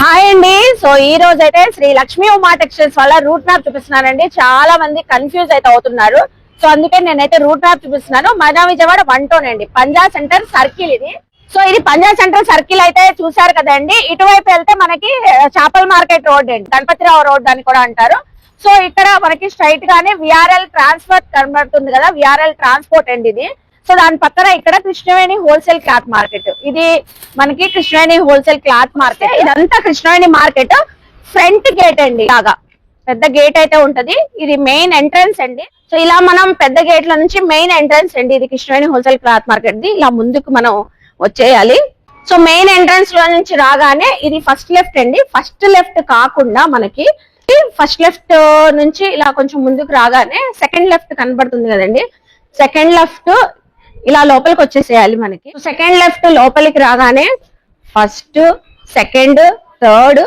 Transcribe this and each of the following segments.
Hi అండి. So ఈ రోజు అయితే శ్రీ లక్ష్మీ ఉమా టెక్స్టైల్స్ వల్ల రూట్ మ్యాప్ చూపిస్తున్నానండి. చాలా మంది కన్ఫ్యూజ్ అయితే అవుతున్నారు. సో అందుకే నేనైతే రూట్ మ్యాప్ చూపిస్తున్నాను. మన విజయవాడ 1 టౌన్ అండి, పంజా సెంటర్ సర్కిల్ ఇది. సో ఇది పంజా సెంటర్ సర్కిల్ అయితే చూసారు కదండి. ఇటువైపు వెళ్తే మనకి చేపల మార్కెట్ రోడ్ అండి, గణపతిరావు రోడ్ అని కూడా అంటారు. సో ఇక్కడ మనకి స్ట్రైట్ గానే విఆర్ఎల్ ట్రాన్స్పోర్ట్ కనబడుతుంది కదా, విఆర్ఎల్ ట్రాన్స్పోర్ట్ అండి ఇది. సో దాని పక్కన ఇక్కడ కృష్ణవేణి హోల్సేల్ క్లాత్ మార్కెట్, ఇది మనకి కృష్ణవేణి హోల్సేల్ క్లాత్ మార్కెట్. ఇదంతా కృష్ణవేణి మార్కెట్ ఫ్రంట్ గేట్ అండి, లాగా పెద్ద గేట్ అయితే ఉంటది. ఇది మెయిన్ ఎంట్రన్స్ అండి. సో ఇలా మనం పెద్ద గేట్ల నుంచి మెయిన్ ఎంట్రన్స్ అండి, ఇది Krishnaveni wholesale cloth market the. ఇలా ముందుకు మనం వచ్చేయాలి. సో మెయిన్ ఎంట్రన్స్ లో నుంచి రాగానే ఇది ఫస్ట్ లెఫ్ట్ అండి. ఫస్ట్ లెఫ్ట్ కాకుండా మనకి ఫస్ట్ లెఫ్ట్ నుంచి ఇలా కొంచెం ముందుకు రాగానే సెకండ్ లెఫ్ట్ కనబడుతుంది కదండి. సెకండ్ లెఫ్ట్ ఇలా లోపలికి వచ్చేసేయాలి మనకి. సెకండ్ లెఫ్ట్ లోపలికి రాగానే first, second, third,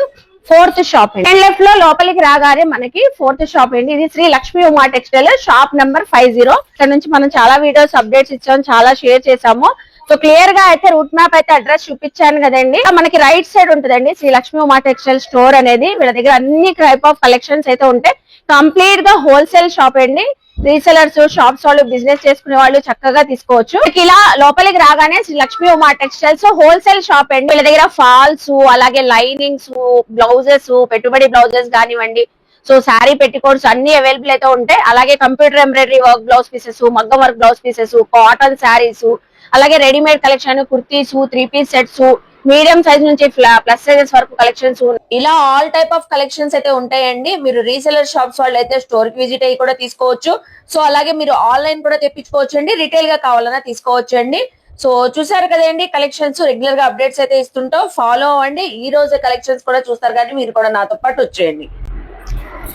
fourth shop అండి. సెకండ్ లెఫ్ట్ లో లోపలికి రాగానే మనకి ఫోర్త్ షాప్ అండి. ఇది Shri Lakshmi Uma textile shop number 50. ఇక్కడ నుంచి మనం చాలా వీడియోస్ అప్డేట్స్ ఇచ్చాము, చాలా షేర్ చేసాము. సో క్లియర్ గా అయితే రూట్ మ్యాప్ అయితే అడ్రస్ చూపించాను కదండి. మనకి రైట్ సైడ్ ఉంటుందండి శ్రీ లక్ష్మీ ఉమా టెక్స్టైల్ స్టోర్ అనేది. వీళ్ళ దగ్గర అన్ని టైప్ ఆఫ్ కలెక్షన్స్ అయితే ఉంటాయి. కంప్లీట్ గా హోల్సేల్ షాప్ అండి. రీసెలర్స్, షాప్స్ వాళ్ళు, బిజినెస్ చేసుకునే వాళ్ళు చక్కగా తీసుకోవచ్చు. ఇలా లోపలికి రాగానే Shri Lakshmi Uma textiles wholesale shop అండి. వీళ్ళ దగ్గర ఫాల్స్, అలాగే లైనింగ్స్, బ్లౌజెస్, పెట్టుబడి బ్లౌజెస్ కానివ్వండి, సో శారీ పెట్టికోట్స్ అన్ని అవైలబుల్ అయితే ఉంటాయి. అలాగే computer embroidery work blouse pieces, మగ్గం work blouse pieces, cotton saris, అలాగే readymade collection, kurtis, 3 piece sets, medium size నుంచి ప్లస్ సైజెస్ వరకు కలెక్షన్స్, ఇలా ఆల్ టైప్ ఆఫ్ కలెక్షన్స్ అయితే ఉంటాయండి. మీరు రీసెలర్ షాప్స్ వాళ్ళు అయితే స్టోర్ కి విజిట్ అయ్యి కూడా తీసుకోవచ్చు. సో అలాగే మీరు ఆన్లైన్ కూడా తెప్పించుకోవచ్చు అండి, రిటైల్ గా కావాలన్నా తీసుకోవచ్చు అండి. సో చూసారు కదండి, కలెక్షన్స్ రెగ్యులర్ గా అప్డేట్స్ అయితే ఇస్తుంటాం, ఫాలో అవ్వండి. ఈ రోజు కలెక్షన్స్ కూడా చూస్తారు కానీ మీరు కూడా నాతో పాటు వచ్చేయండి.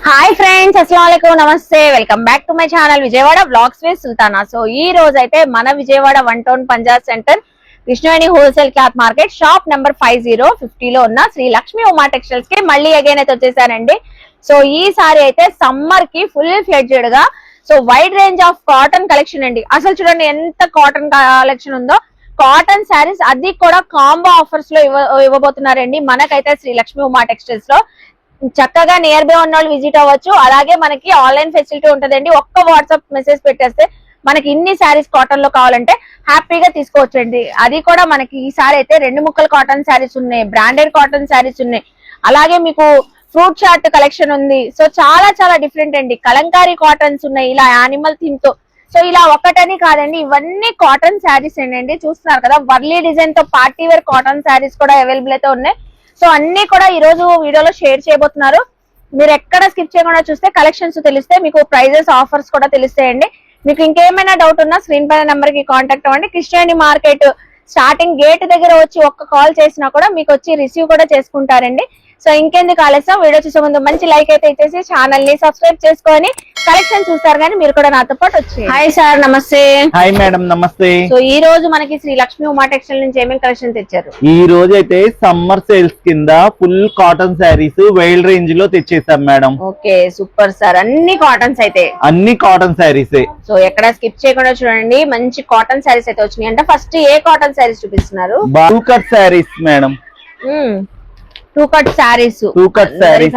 హాయ్ ఫ్రెండ్స్, అస్సలాముఅలైకుం, నమస్తే, welcome back to my channel Vijayawada vlogs with Sultana. So ఈ రోజు అయితే మన Vijayawada 1 town Panja centre Krishnaveni wholesale cloth market shop number 50 లో ఉన్న శ్రీ లక్ష్మీ ఉమా టెక్స్టైల్స్ కి మళ్ళీ అగైన్ అయితే వచ్చేసానండి. సో ఈసారి అయితే సమ్మర్ కి ఫుల్ ఫ్లెడ్జెడ్ గా so wide range of cotton collection అండి. అసలు చూడండి ఎంత కాటన్ కలెక్షన్ ఉందో. కాటన్ శారీస్ అది కూడా కాంబో ఆఫర్స్ లో ఇవ్వబోతున్నారండి మనకైతే శ్రీ లక్ష్మీ ఉమా టెక్స్టైల్స్ లో. చక్కగా నియర్ బై ఉన్న వాళ్ళు విజిట్ అవ్వచ్చు. అలాగే మనకి ఆన్లైన్ ఫెసిలిటీ ఉంటదండి. ఒక్క వాట్సాప్ మెసేజ్ పెట్టేస్తే మనకి ఇన్ని శారీస్ కాటన్ లో కావాలంటే హ్యాపీగా తీసుకోవచ్చు అండి. అది కూడా మనకి ఈసారి అయితే 2 ముక్కల కాటన్ శారీస్ ఉన్నాయి, బ్రాండెడ్ కాటన్ శారీస్ ఉన్నాయి, అలాగే మీకు ఫ్రూట్ చార్ట్ కలెక్షన్ ఉంది. సో చాలా చాలా డిఫరెంట్ అండి. కలంకారీ కాటన్స్ ఉన్నాయి, ఇలా యానిమల్ థీమ్ తో. సో ఇలా ఒకటని కాదండి, ఇవన్నీ కాటన్ శారీస్ అండి. చూస్తున్నారు కదా, వర్లీ డిజైన్ తో పార్టీ వేర్ కాటన్ శారీస్ కూడా అవైలబుల్ అయితే ఉన్నాయి. సో అన్ని కూడా ఈ రోజు వీడియోలో షేర్ చేయబోతున్నారు. మీరు ఎక్కడ స్కిప్ చేయకుండా చూస్తే కలెక్షన్స్ తెలిస్తే మీకు ప్రైజెస్, ఆఫర్స్ కూడా తెలుస్తాయండి. మీకు ఇంకేమైనా డౌట్ ఉన్నా స్క్రీన్ పైన నెంబర్ కి కాంటాక్ట్ అవ్వండి. కృష్ణవేణి మార్కెట్ స్టార్టింగ్ గేట్ దగ్గర వచ్చి ఒక్క కాల్ చేసినా కూడా మీకు వచ్చి రిసీవ్ కూడా చేసుకుంటారండి. సో ఇంకెందుకు ఆలస్యం, వీడియో చూసే ముందు మంచి లైక్ అయితే ఇచ్చేసి ఛానల్ ని సబ్స్క్రైబ్ చేసుకొని కలెక్షన్ చూస్తారు కానీ మీరు కూడా నాతో పాటు వచ్చి. హాయ్ సార్, నమస్తే. హాయ్ మేడం, నమస్తే. సో ఈ రోజు మనకి శ్రీ లక్ష్మీ ఉమా టెక్స్టైల్ నుంచి ఏమేమి కలెక్షన్ తెచ్చారు? ఈ రోజు అయితే సమ్మర్ సేల్స్ కింద full cotton saris wild range లో తెచ్చేసాం మేడం. Okay, super sir. అన్ని కాటన్స్ అయితే, అన్ని కాటన్ శారీస్. సో ఎక్కడ స్కిప్ చేయకుండా చూడండి, మంచి కాటన్ శారీస్ అయితే వచ్చినాయి. అంటే ఫస్ట్ ఏ కాటన్ శారీస్ చూపిస్తున్నారు? Two cut saris madam. 2 cut saris, 2 cut saris.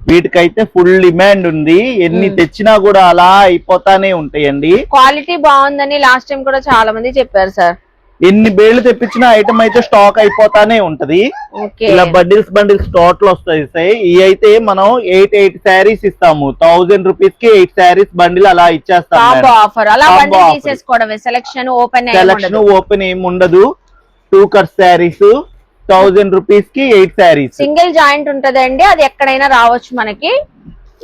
వీటికైతే ఫుల్ డిమాండ్ ఉంది. ఎన్ని తెచ్చినా కూడా అలా అయిపోతానే ఉంటాయండి. క్వాలిటీ బాగుందని లాస్ట్ టైం కూడా చాలా మంది చెప్పారు సార్. ఎన్ని బేళ్లు తెప్పించిన ఐటమ్ అయితే స్టాక్ అయిపోతానే ఉంటది. ఇలా బండిల్స్ టోటల్ వస్తాయి. ఇవి అయితే మనం 8 శారీస్ ఇస్తాము. 1000 రూపీస్ కి 8 శారీస్ బండిల్ అలా ఇచ్చేస్తాం. ఆఫర్ అలా బండిల్ తీసేసుకోవడం, సెలక్షన్ ఓపెన్ ఏమి ఉండదు. 2 కట్ శారీస్ 1000 రూపీస్ కి 8 శారీస్. సింగిల్ జాయింట్ ఉంటదండి, అది ఎక్కడైనా రావచ్చు మనకి.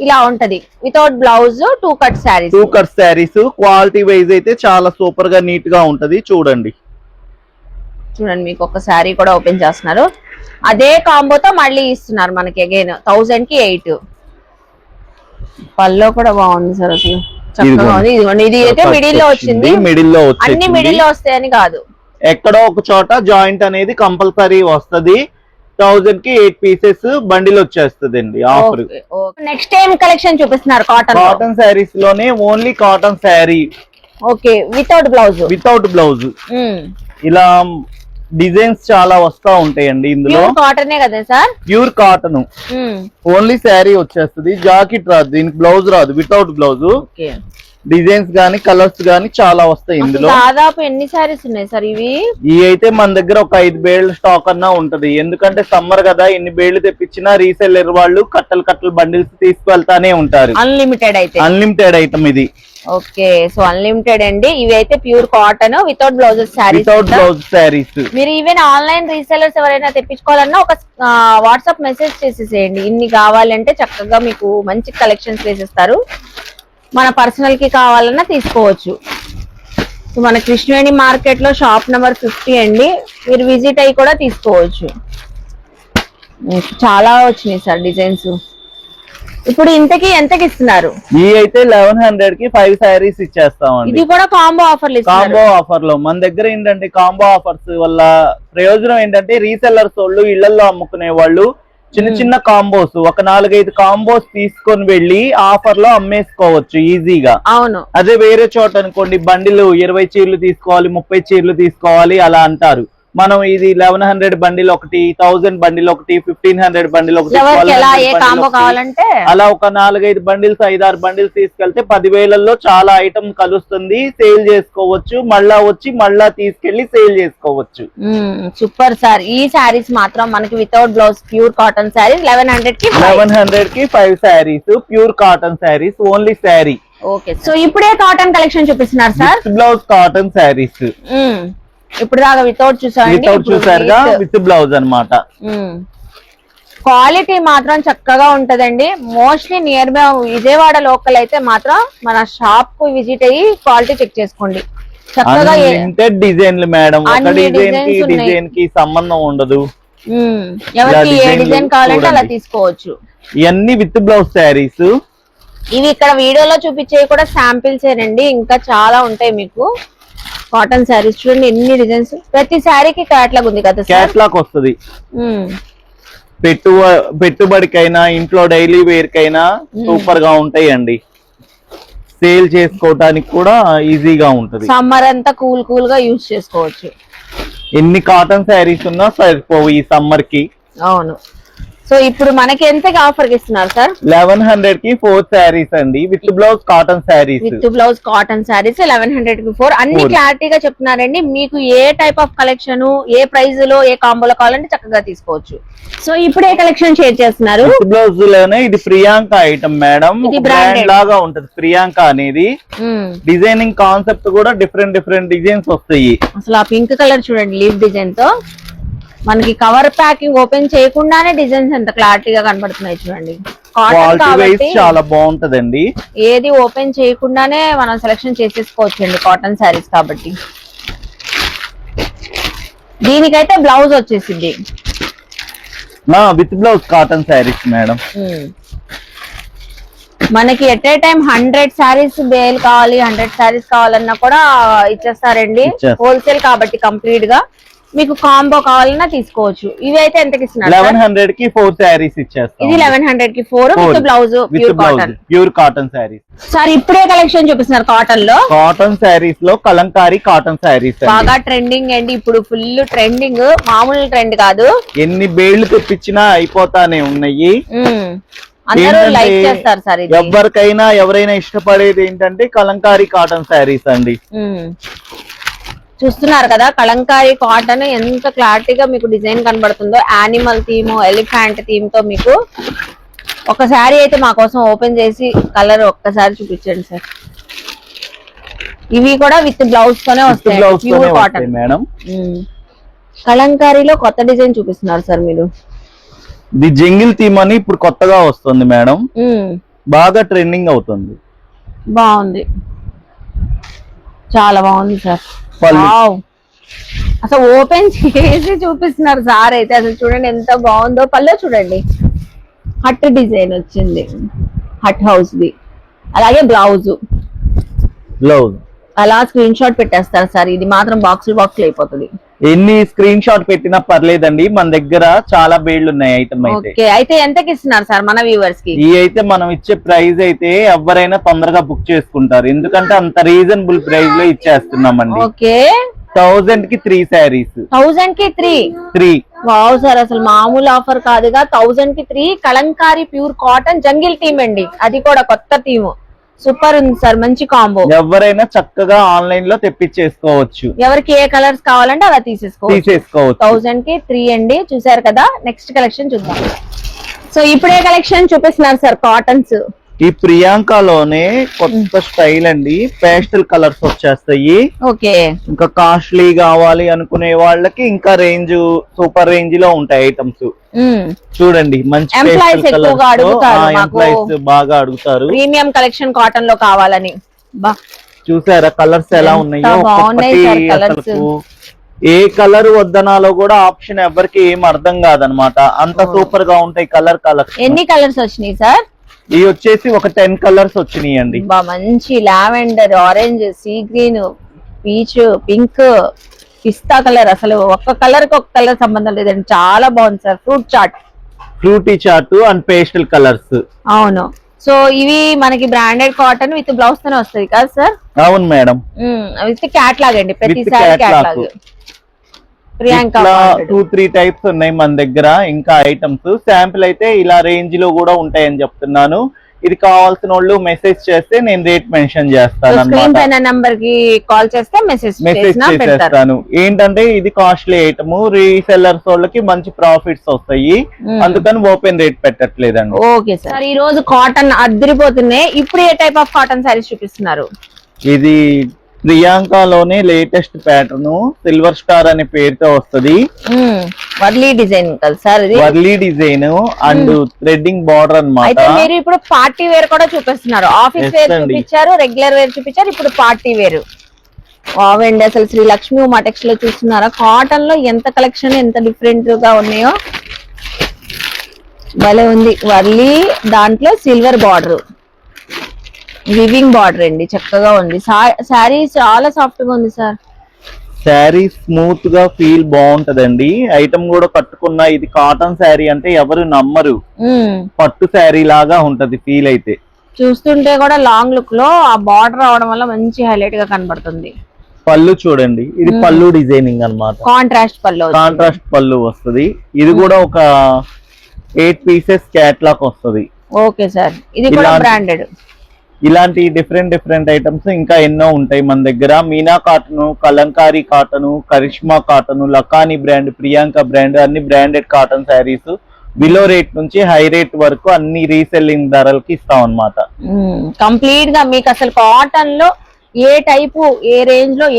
ఇలా ఉంటది without blouse. 2 cut saris, 2 cut saris. Quality wise అయితే చాలా సూపర్ గా నీట్ గా ఉంటది. చూడండి మీకు ఒక శారీ కూడా ఓపెన్ చేస్తున్నారు. అదే కాంబోతో మళ్ళీ ఇస్తున్నారు మనకి అగైన్ 1000 కి 8. పల్లో కూడా బాగుంది సార్, అసలు చక్కగా ఉంది. ఇది అయితే మిడిల్ లో వచ్చింది. అన్ని మిడిల్ లో వస్తాయని కాదు, ఎక్కడో ఒక చోట జాయింట్ అనేది కంపల్సరీ వస్తది. 1000 కి 8 పీసెస్ బండిల్ వచ్చేస్తుంది అండి ఆఫర్. నెక్స్ట్ టైం కలెక్షన్ చూపిస్తున్నారు కాటన్ శారీస్ లోనే, only cotton sari. Okay, without blouse. ఇలా డిజైన్స్ చాలా వస్తా ఉంటాయండి ఇందులో. కాటనే కదా sir? Pure cotton, only sari వచ్చేస్తుంది, జాకెట్ రాదు, దీనికి బ్లౌజ్ రాదు, వితౌట్ బ్లౌజ్. డిజైన్స్ గానీ కలర్స్ గానీ చాలా వస్తాయి ఇందులో. దాదాపు ఎన్ని సారీస్ ఉన్నాయి సార్ ఇవి? ఈ అయితే మన దగ్గర ఒక 5 బేళ్ల స్టాక్ అన్నా ఉంటది, ఎందుకంటే సమ్మర్ కదా, ఎన్ని బేళ్లు తెప్పించినా రీసెల్లర్ వాళ్ళు కట్టలు బండిల్స్ తీసుకువెళ్తానే ఉంటారు. అన్లిమిటెడ్ అయితే అన్లిమిటెడ్ ఐటమ్ ఇది. ఓకే, సో అన్లిమిటెడ్ అండి. ఇవి అయితే pure cotton without blouses saris. Without blouse saris. మీరు ఈవెన్ ఆన్లైన్ రీసెలర్స్ ఎవరైనా తెప్పించుకోవాలన్నా ఒక వాట్సాప్ మెసేజ్ చేసేసేయండి, ఇన్ని కావాలంటే చక్కగా మీకు మంచి కలెక్షన్స్ వేసిస్తారు. మన పర్సనల్ కి కావాలన్నా తీసుకోవచ్చు. సో మన కృష్ణవేణి మార్కెట్ లో షాప్ నెంబర్ 50 అండి, మీరు విజిట్ అయ్యి కూడా తీసుకోవచ్చు. చాలా వచ్చినాయి సార్ డిజైన్స్. ఇప్పుడు ఇంతకి ఎంతకి ఇస్తున్నారు? ఈ అయితే 1100 కి 5 శారీస్ ఇచ్చేస్తామండి. ఇది కూడా కాంబో ఆఫర్. కాంబో ఆఫర్ లో మన దగ్గర ఏంటంటే కాంబో ఆఫర్స్ వల్ల ప్రయోజనం ఏంటంటే రీసెల్లర్స్ వాళ్ళు ఇళ్లలో అమ్ముకునే వాళ్ళు చిన్న చిన్న కాంబోస్ ఒక 4-5 కాంబోస్ తీసుకొని వెళ్ళి ఆఫర్ లో అమ్మేసుకోవచ్చు ఈజీగా. అవును. అదే వేరే చోట అనుకోండి బండిలు 20 చీరలు తీసుకోవాలి, 30 చీరలు తీసుకోవాలి అలా అంటారు. మనం ఇది 1100 బండిల్ ఒకటి, 1000 బండిల్ ఒకటి, 1500 బండిల్ ఒకటి, అలా ఒక 4-5 బండిల్స్ 5-6 బండిల్స్ తీసుకెళ్తే 10,000లో చాలా ఐటమ్ కలుస్తుంది, సేల్ చేసుకోవచ్చు, మళ్ళా వచ్చి మళ్ళా తీసుకెళ్లి సేల్ చేసుకోవచ్చు. Super sir. ఈ శారీస్ మాత్రం మనకి without blouse pure cotton saris 1100 కి 5 saris pure cotton saris, only sari. Okay, so ఇప్పుడే కాటన్ కలెక్షన్ చూపిస్తున్నారు సార్. Blouse cotton saris. ఇప్పుడు దాకా వితౌట్ చూసారుగా, విత్ బ్లౌజ్ అన్నమాట. క్వాలిటీ మాత్రం చక్కగా ఉంటదండి. Mostly near by Vijayawada local అయితే మాత్రం మన షాప్ కు విజిట్ అయ్యి క్వాలిటీ చెక్ చేసుకోండి. చక్కగా డిజైన్లు మేడం, ఒక డిజైన్ కి సంబంధం ఉండదు, ఎవరికి ఏ డిజైన్ కావాలంటే అలా తీసుకోవచ్చు. ఇవన్నీ విత్ బ్లౌజ్ శారీస్. ఇవి ఇక్కడ వీడియోలో చూపించేవి కూడా శాంపిల్స్ ఏనండి, ఇంకా చాలా ఉంటాయి మీకు. కాటన్ శారీస్ చూడండి ఎన్ని డిజైన్స్, ప్రతి శారీకి క్యాట్లాగ్ ఉంది కదా, క్యాట్లాగ్ వస్తుంది. పెట్టుబడికైనా ఇంట్లో డైలీ వేర్ కైనా సూపర్ గా ఉంటాయండి, సేల్ చేసుకోవడానికి కూడా ఈజీగా ఉంటది. సమ్మర్ అంతా కూల్ గా యూజ్ చేసుకోవచ్చు. ఎన్ని కాటన్ శారీస్ ఉన్నా సరిపోవు ఈ సమ్మర్ కి. అవును. సో ఇప్పుడు మనకి ఎంతకి ఆఫర్ ఇస్తున్నారు సార్? 1100 కి 4 శారీస్ అండి, with blouse cotton saris. With blouse cotton saris 1100 కి 4. అన్ని క్లారిటీగా చెప్తున్నారండి. మీకు ఏ టైప్ ఆఫ్ కలెక్షన్, ఏ ప్రైస్ లో, ఏ కాంబోలో కావాలంటే చక్కగా తీసుకోవచ్చు. సో ఇప్పుడు ఏ కలెక్షన్ షేర్ చేస్తున్నారు? విత్ బ్లౌజ్ లోనే ఇది ప్రియాంక ఐటమ్ మేడం, బ్రాండ్ లాగా ఉంటది ప్రియాంక అనేది. డిజైనింగ్ కాన్సెప్ట్ కూడా డిఫరెంట్ డిజైన్స్ వస్తాయి. అసలు ఆ పింక్ కలర్ చూడండి, లీఫ్ డిజైన్ తో మనకి కవర్ ప్యాకింగ్ ఓపెన్ చేయకుండానే డిజైన్స్ ఎంత క్లారిటీగా కనబడుతున్నాయి చూడండి. కాటన్ కాబట్టి చాలా బాగుంటదండి, ఏది ఓపెన్ చేయకుండానే మనం సెలెక్షన్ చేసేసుకోవచ్చు అండి కాటన్ శారీస్ కాబట్టి. దీనికైతే బ్లౌజ్ వచ్చేసింది with blouse cotton saris madam. మనకి at a time 100 saris bale కావాలి, 100 శారీస్ కావాలన్నా కూడా ఇచ్చేస్తారండి. హోల్సేల్ కాబట్టి కంప్లీట్ గా. మీకు కాంబో కావాలన్నా తీసుకోవచ్చు. ఇవి అయితే ఎంతకి ఇస్తున్నారు? 1100 కి 4 శారీస్ ఇచ్చేస్తాం. ఇది 1100 కి 4 with blouse pure cotton saris. Sir ఇప్పుడే కలెక్షన్ చూపిస్తున్నారు కాటన్ లో. కాటన్ శారీస్ లో కలంకారీ కాటన్ శారీస్ బాగా ట్రెండింగ్ అండి, ఇప్పుడు ఫుల్ ట్రెండింగ్, మామూలు ట్రెండ్ కాదు. ఎన్ని బేళ్లు తెప్పించినా అయిపోతానే ఉన్నాయి. అందరూ లైక్ చేస్తారు సార్. ఎవరికైనా ఎవరైనా ఇష్టపడేది ఏంటంటే కలంకారీ కాటన్ శారీస్ అండి. చూస్తున్నారు కదా కలంకారీ కాటన్ ఎంత క్లారిటీగా మీకు డిజైన్ కనబడుతుందో. యానిమల్ థీమ్, ఎలిఫెంట్ థీమ్ తో మీకు ఒక శారీ అయితే మా కోసం ఓపెన్ చేసి కలర్ ఒక్కసారి చూపించండి సార్. ఇవి కూడా విత్ బ్లౌజ్ తోనే వస్తాయి, ప్యూర్ కాటన్ మేడం. కలంకారీలో కొత్త డిజైన్ చూపిస్తున్నారు సార్ మీరు. ఇది జంగిల్ థీమ్ అని ఇప్పుడు కొత్తగా వస్తుంది మేడం, బాగా ట్రెండింగ్ అవుతుంది. బాగుంది, చాలా బాగుంది సార్. అసలు ఓపెన్ చేసి చూపిస్తున్నారు సార్ అయితే. అసలు చూడండి ఎంత బాగుందో. పళ్ళు చూడండి, హట్ డిజైన్ వచ్చింది, హట్ హౌస్ ది. అలాగే బ్లౌజ్ అలా స్క్రీన్ షాట్ పెట్టేస్తారు సార్. ఇది మాత్రం బాక్స్ అయిపోతుంది. ఎన్ని స్క్రీన్ షాట్ పెట్టినా పర్లేదండి, మన దగ్గర చాలా బేళ్లు ఉన్నాయి ఐటమ్ అయితే. అయితే ఎంతకి ఇస్తున్నారు సార్ మన వ్యూవర్స్ కి? ఈ అయితే మనం ఇచ్చే ప్రైస్ అయితే ఎవరైనా తొందరగా బుక్ చేసుకుంటారు, ఎందుకంటే అంత రీజనబుల్ ప్రైస్ లో ఇచ్చేస్తున్నామండి. ఓకే, 1000 కి 3 శారీస్. 1000 కి 3. వావ్ సార్, అసలు మామూలు ఆఫర్ కాదుగా. 1000 కి 3 Kalamkari pure cotton jungle theme అండి, అది కూడా కొత్త థీమ్. సూపర్ ఉంది సార్, మంచి కాంబో. ఎవరైనా చక్కగా ఆన్లైన్ లో తెప్పించేసుకోవచ్చు. ఎవరికి ఏ కలర్స్ కావాలంటే అలా తీసేసుకోవచ్చు. 1000 కి 3 అండి. చూసారు కదా, నెక్స్ట్ కలెక్షన్ చూద్దాం. సో ఇప్పుడే కలెక్షన్ చూపిస్తున్నారు సార్ కాటన్స్. ఈ ప్రియాంకలోనే కొత్త స్టైల్ అండి, పేస్టల్ కలర్స్ వచ్చేస్తాయి. ఓకే, ఇంకా కాస్ట్లీ కావాలి అనుకునే వాళ్ళకి ఇంకా రేంజ్ సూపర్ రేంజ్ లో ఉంటాయి ఐటమ్స్. చూడండి, మంచి ఎంప్లాయీస్ ఎక్కువగా అడుగుతారు, ఎంప్లాయీస్ బాగా అడుగుతారు ప్రీమియం కలెక్షన్ కాటన్ లో కావాలని. చూసారా కలర్స్ ఎలా ఉన్నాయో. ఏ కలర్ వద్దనాలో కూడా ఆప్షన్ ఎవరికి ఏం అర్థం కాదనమాట, అంత సూపర్ గా ఉంటాయి కలర్ కలర్స్. ఎన్ని కలర్స్ వచ్చినాయి సార్? ఇవి వచ్చేసి ఒక 10 కలర్స్ వచ్చినాయి అండి. మంచి lavender, orange, sea green, peach, pink, పిస్తా కలర్. అసలు ఒక్క కలర్ కి ఒక కలర్ సంబంధం లేదండి, చాలా బాగుంది sir. Fruity chart and pastel colours. అవును. సో ఇవి మనకి బ్రాండెడ్ కాటన్ విత్ బ్లౌజ్ తోనే వస్తుంది కదా సార్? అవును మేడం, విత్ క్యాట్లాగ్ అండి, ప్రతిసారి క్యాట్లాగ్. ప్రియాంక 2-3 టైప్స్ ఉన్నాయి మన దగ్గర ఇంకా ఐటమ్స్. శాంపుల్ అయితే ఇలా రేంజ్ లో కూడా ఉంటాయని చెప్తున్నాను. ఇది కావాల్సిన వాళ్ళు మెసేజ్ చేస్తే నేను రేట్ మెన్షన్ చేస్తాను. నంబర్ కి కాల్ చేస్తే మెసేజ్ చేస్తాను. ఏంటంటే ఇది కాస్ట్లీ ఐటమ్, రీసెల్లర్స్ వాళ్ళకి మంచి ప్రాఫిట్స్ వస్తాయి, అందుకని ఓపెన్ రేట్ పెట్టట్లేదండి. Okay sir. ఈ రోజు కాటన్ అద్దరిపోతున్నాయి. ఇప్పుడు ఏ టైప్ ఆఫ్ కాటన్ సారీస్ చూపిస్తున్నారు? ఇది ప్రియాంకలోనే లేటెస్ట్ ప్యాటర్న్, సిల్వర్ స్టార్ అనే పేరుతో వస్తది. వర్లీ డిజైన్ కదా సార్ ఇది? Warli design and threading border అన్నమాట. అయితే మీరు ఇప్పుడు పార్టీ వేర్ కూడా చూపిస్తున్నారు. ఆఫీస్ వేర్ చూపించారు, రెగ్యులర్ వేర్ చూపించారు, ఇప్పుడు పార్టీ వేర్. వావండి, అసలు శ్రీ లక్ష్మి ఉమా టెక్స్ లో చూస్తున్నారా కాటన్ లో ఎంత కలెక్షన్, ఎంత డిఫరెంట్ గా ఉన్నాయో. భలే ఉంది. వర్లీ దాంట్లో సిల్వర్ బార్డర్, వివింగ్ బార్డర్ అండి, చక్కగా ఉంది. శారీ చాలా సాఫ్ట్ గా ఉంది సార్. శారీ స్మూత్ గా ఫీల్ బాగుంటదండి. ఐటమ్ కూడా కట్టుకున్నా ఇది కాటన్ శారీ అంటే ఎవరు నమ్మరు, పట్టు శారీ లాగా ఉంటది ఫీల్. అయితే చూస్తుంటే కూడా లాంగ్ లుక్ లో ఆ బార్డర్ రావడం వల్ల మంచి హైలైట్ గా కనబడుతుంది. పళ్ళు చూడండి, ఇది పళ్ళు డిజైనింగ్ అన్నమాట, కాంట్రాస్ట్ పళ్ళు వస్తుంది. ఇది కూడా ఒక 8 పీసెస్ క్యాట్లాగ్ వస్తుంది. ఓకే సార్, ఇది కూడా బ్రాండెడ్. ఇలాంటి డిఫరెంట్ ఐటమ్స్ ఇంకా ఎన్నో ఉంటాయి మన దగ్గర. Meena cotton, Kalamkari cotton, Karishma cotton, Lakani brand, Priyanka brand, అన్ని branded cotton saris below rate నుంచి హై రేట్ వరకు అన్ని రీసెల్లింగ్ ధరలకి ఇస్తాం అన్నమాట. కంప్లీట్ గా మీకు అసలు కాటన్ లో ఏ టైపు, ఏ రేంజ్ లో,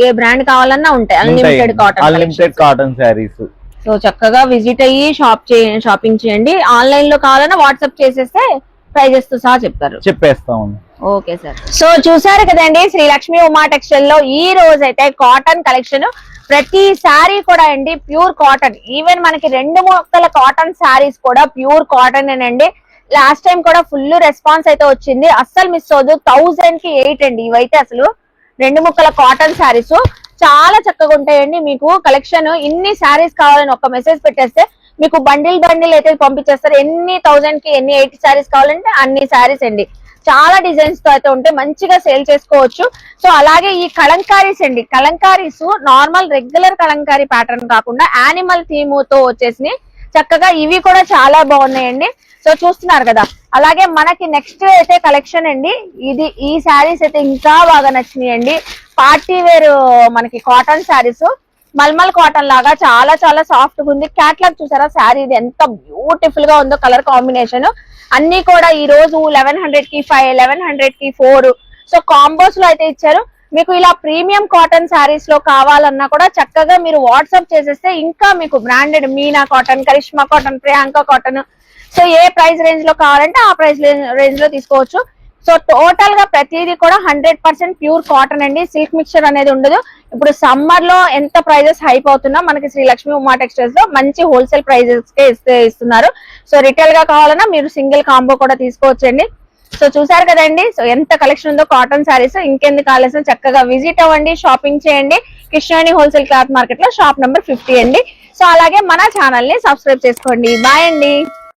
ఏ బ్రాండ్ కావాలన్నా ఉంటాయి. Unlimited cotton saris. సో చక్కగా విజిట్ అయ్యి షాపింగ్ చేయండి. ఆన్లైన్ లో కావాలన్నా వాట్సాప్ చేసేస్తే ప్రైజెస్ తో సహా చెప్పేస్తాం. Okay sir. సో చూసారు కదండి, శ్రీ లక్ష్మి ఉమా టెక్స్టైల్ లో ఈ రోజు అయితే కాటన్ కలెక్షన్. ప్రతి శారీ కూడా అండి ప్యూర్ కాటన్. ఈవెన్ మనకి 2 ముక్కల కాటన్ శారీస్ కూడా ప్యూర్ కాటన్ అండి. లాస్ట్ టైం కూడా ఫుల్ రెస్పాన్స్ అయితే వచ్చింది, అస్సలు మిస్ అవ్వదు. 1000 కి 8 అండి ఇవైతే. అసలు 2 ముక్కల కాటన్ శారీస్ చాలా చక్కగా ఉంటాయండి. మీకు కలెక్షన్ ఇన్ని శారీస్ కావాలని ఒక మెసేజ్ పెట్టేస్తే మీకు బండిల్ అయితే పంపించేస్తారు. ఎన్ని 1000 కి ఎన్ని 8 శారీస్ కావాలంటే అన్ని శారీస్ అండి. చాలా డిజైన్స్ తో అయితే ఉంటే మంచిగా సేల్ చేసుకోవచ్చు. సో అలాగే ఈ కలంకారీస్ అండి, kalamkaris normal regular Kalamkari pattern కాకుండా యానిమల్ థీమ్ తో వచ్చేసి చక్కగా ఇవి కూడా చాలా బాగున్నాయండి. సో చూస్తున్నారు కదా. అలాగే మనకి నెక్స్ట్ అయితే కలెక్షన్ అండి, ఈ శారీస్ అయితే ఇంకా బాగా నచ్చినాయండి. పార్టీ వేర్ మనకి కాటన్ శారీస్, మల్మల్ కాటన్ లాగా చాలా చాలా సాఫ్ట్ గా ఉంది. క్యాట్లాగ్ చూసారా శారీ, ఇది ఎంత బ్యూటిఫుల్ గా ఉందో కలర్ కాంబినేషన్. అన్ని కూడా ఈ రోజు 1100 కి 5, 1100 కి 4. సో కాంబోస్ లో అయితే ఇచ్చారు. మీకు ఇలా ప్రీమియం కాటన్ శారీస్ లో కావాలన్నా కూడా చక్కగా మీరు వాట్సాప్ చేసేస్తే ఇంకా మీకు branded Meena cotton, Karishma cotton, Priyanka cotton, so ఏ ప్రైస్ రేంజ్ లో కావాలంటే ఆ ప్రైస్ రేంజ్ లో తీసుకోవచ్చు. సో టోటల్ గా ప్రతిదీ కూడా 100% ప్యూర్ కాటన్ అండి, సిల్క్ మిక్చర్ అనేది ఉండదు. ఇప్పుడు సమ్మర్ లో ఎంత ప్రైజెస్ హైప్ అవుతున్నా మనకి శ్రీ లక్ష్మి ఉమా టెక్స్టైల్స్ లో మంచి హోల్సేల్ ప్రైజెస్ కే ఇస్తున్నారు. సో రిటైల్ గా కావాలన్నా మీరు సింగిల్ కాంబో కూడా తీసుకోవచ్చండి. సో చూసారు కదండి, సో ఎంత కలెక్షన్ ఉందో కాటన్ శారీస్. ఇంకెందుకు ఆలస్యం, చక్కగా విజిట్ అవ్వండి, షాపింగ్ చేయండి. కృష్ణవేణి హోల్సేల్ క్లాత్ మార్కెట్ లో షాప్ నెంబర్ 50 అండి. సో అలాగే మన ఛానల్ ని సబ్స్క్రైబ్ చేసుకోండి. బాయ్ అండి.